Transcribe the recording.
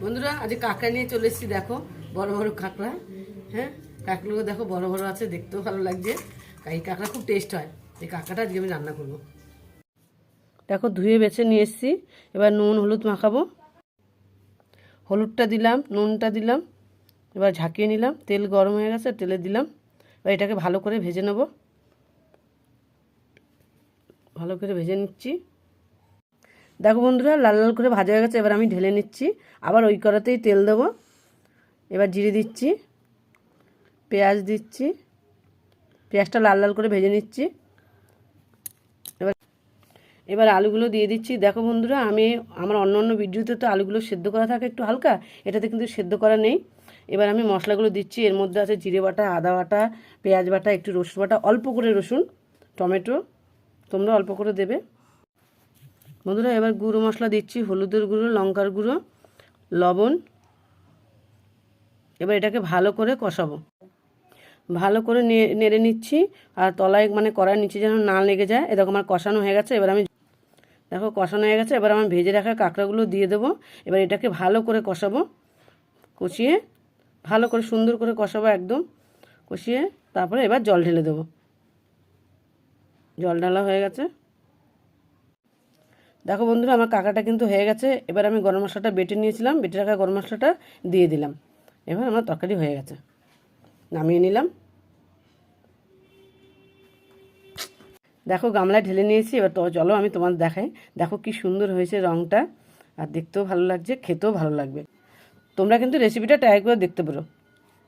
বন্ধুরা আজ কাঁকড়া নিয়ে চলে এসেছি। দেখো বড় বড় কাঁকড়া। হ্যাঁ, কাঁকড়াগুলো দেখো বড় বড় আছে, দেখতেও ভালো লাগছে। এই কাঁকড়া খুব টেস্ট হয়। এই কাঁকড়াটা আজকে আমি রান্না করবো। দেখো ধুয়ে বেছে নিয়ে এসেছি। এবার নুন হলুদ মাখাবো। হলুদটা দিলাম, নুনটা দিলাম, এবার ঝাঁকিয়ে নিলাম। তেল গরম হয়ে গেছে, তেলে দিলাম। এবার এটাকে ভালো করে ভেজে নেব। ভালো করে ভেজে নিচ্ছি। দেখো বন্ধুরা লাল লাল করে ভাজা হয়ে গেছে। এবার আমি ঢেলে নিচ্ছি। আবার ওই কড়াতেই তেল দেবো। এবার জিরে দিচ্ছি, পেঁয়াজ দিচ্ছি। পেঁয়াজটা লাল লাল করে ভেজে নিচ্ছি। এবার এবার আলুগুলো দিয়ে দিচ্ছি। দেখো বন্ধুরা আমার অন্য ভিডিওতে তো আলুগুলো সেদ্ধ করা থাকে একটু হালকা, এটাতে কিন্তু সেদ্ধ করা নেই। এবার আমি মশলাগুলো দিচ্ছি। এর মধ্যে আছে জিরে বাটা, আদা বাটা, পেঁয়াজ বাটা, একটু রসুন বাটা, অল্প করে রসুন, টমেটো তোমরা অল্প করে দেবে বন্ধুরা। এবার গুঁড়ো মশলা দিচ্ছি, হলুদের গুঁড়ো, লঙ্কার গুঁড়ো, লবণ। এবার এটাকে ভালো করে কষাবো। ভালো করে নেড়ে নিচ্ছি। আর তলায় মানে কড়ার নিচে যেন না লেগে যায়। এরকম আমার কষানো হয়ে গেছে। এবার আমি দেখো কষানো হয়ে গেছে। এবার আমি ভেজে রাখা কাঁকড়াগুলো দিয়ে দেবো। এবার এটাকে ভালো করে কষাবো। কষিয়ে ভালো করে সুন্দর করে কষাবো একদম কষিয়ে। তারপরে এবার জল ঢেলে দেবো। জল ঢালা হয়ে গেছে। দেখো বন্ধুরা আমার কাঁকড়াটা কিন্তু হয়ে গেছে। এবার আমি গরম মশলাটা বেটে নিয়েছিলাম, বেটে রাখা গরম মশলাটা দিয়ে দিলাম। এবার আমার তরকারি হয়ে গেছে, নামিয়ে নিলাম। দেখো গামলায় ঢেলে নিয়েছি। এবার তো চলো আমি তোমার দেখাই। দেখো কি সুন্দর হয়েছে রঙটা, আর দেখতেও ভালো লাগছে, খেতেও ভালো লাগবে। তোমরা কিন্তু রেসিপিটা ট্রাই করে দেখতে পারো।